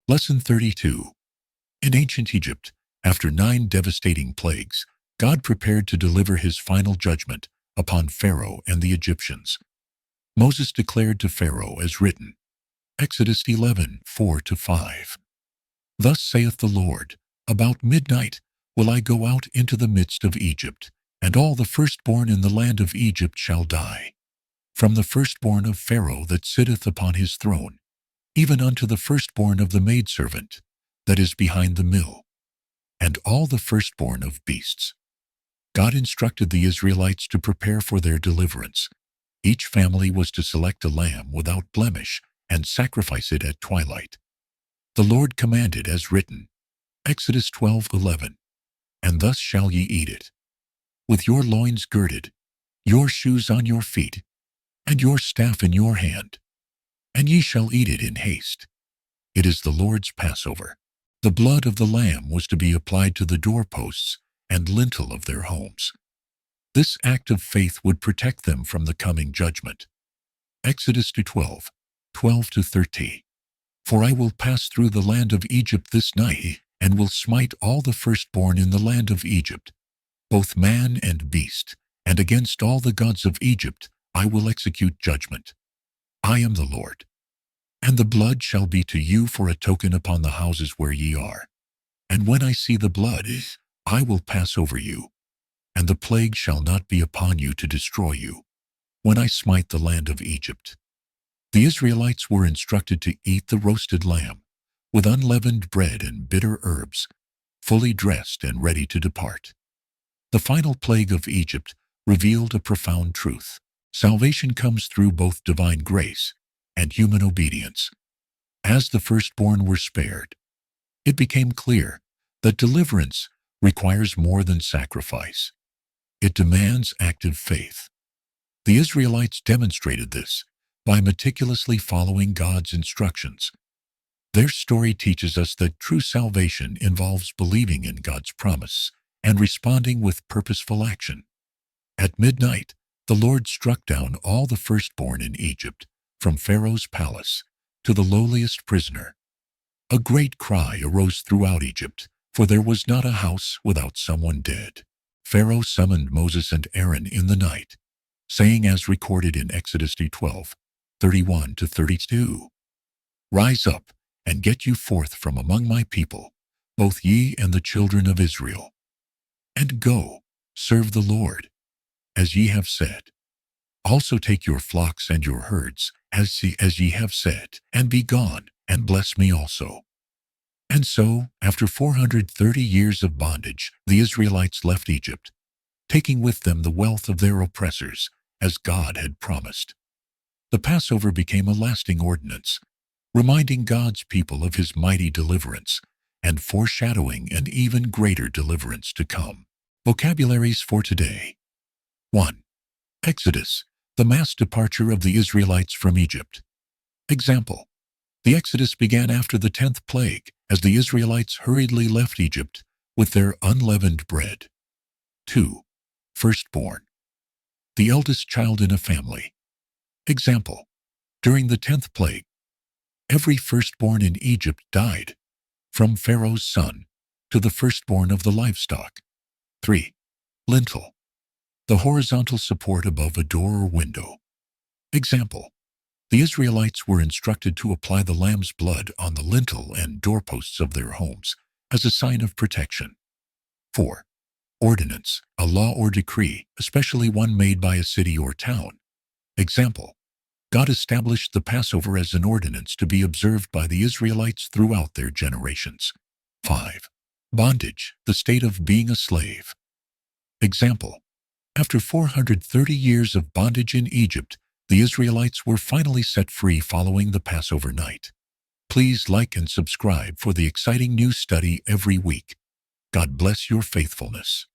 Lesson 32. In ancient Egypt, after 9 devastating plagues, God prepared to deliver his final judgment upon Pharaoh and the Egyptians. Moses declared to Pharaoh as written, Exodus 11:4-5. Thus saith the Lord, about midnight will I go out into the midst of Egypt, and all the firstborn in the land of Egypt shall die. From the firstborn of Pharaoh that sitteth upon his throne, even unto the firstborn of the maidservant that is behind the mill, and all the firstborn of beasts. God instructed the Israelites to prepare for their deliverance. Each family was to select a lamb without blemish and sacrifice it at twilight. The Lord commanded as written, Exodus 12:11, And thus shall ye eat it, with your loins girded, your shoes on your feet, and your staff in your hand, and ye shall eat it in haste. It is the Lord's Passover. The blood of the lamb was to be applied to the doorposts and lintel of their homes. This act of faith would protect them from the coming judgment. Exodus 12:12-13. For I will pass through the land of Egypt this night, and will smite all the firstborn in the land of Egypt, both man and beast, and against all the gods of Egypt I will execute judgment. I am the Lord. And the blood shall be to you for a token upon the houses where ye are. And when I see the blood, I will pass over you, and the plague shall not be upon you to destroy you, when I smite the land of Egypt. The Israelites were instructed to eat the roasted lamb, with unleavened bread and bitter herbs, fully dressed and ready to depart. The final plague of Egypt revealed a profound truth. Salvation comes through both divine grace and human obedience. As the firstborn were spared, it became clear that deliverance requires more than sacrifice. It demands active faith. The Israelites demonstrated this by meticulously following God's instructions. Their story teaches us that true salvation involves believing in God's promise and responding with purposeful action. At midnight, the Lord struck down all the firstborn in Egypt, from Pharaoh's palace to the lowliest prisoner. A great cry arose throughout Egypt, for there was not a house without someone dead. Pharaoh summoned Moses and Aaron in the night, saying as recorded in Exodus 12:31-32, Rise up, and get you forth from among my people, both ye and the children of Israel. And go, serve the Lord, as ye have said. Also take your flocks and your herds, as ye have said, and be gone, and bless me also. And so, after 430 years of bondage, the Israelites left Egypt, taking with them the wealth of their oppressors, as God had promised. The Passover became a lasting ordinance, reminding God's people of his mighty deliverance and foreshadowing an even greater deliverance to come. Vocabularies for today. 1. Exodus, the mass departure of the Israelites from Egypt. Example: the Exodus began after the 10th plague, as the Israelites hurriedly left Egypt with their unleavened bread. 2. Firstborn, the eldest child in a family. Example: during the 10th plague, every firstborn in Egypt died, from Pharaoh's son to the firstborn of the livestock. 3. Lintel, the horizontal support above a door or window. Example: the Israelites were instructed to apply the lamb's blood on the lintel and doorposts of their homes as a sign of protection. 4. Ordinance, a law or decree, especially one made by a city or town. Example: God established the Passover as an ordinance to be observed by the Israelites throughout their generations. 5. Bondage, the state of being a slave. Example: after 430 years of bondage in Egypt, the Israelites were finally set free following the Passover night. Please like and subscribe for the exciting new study every week. God bless your faithfulness.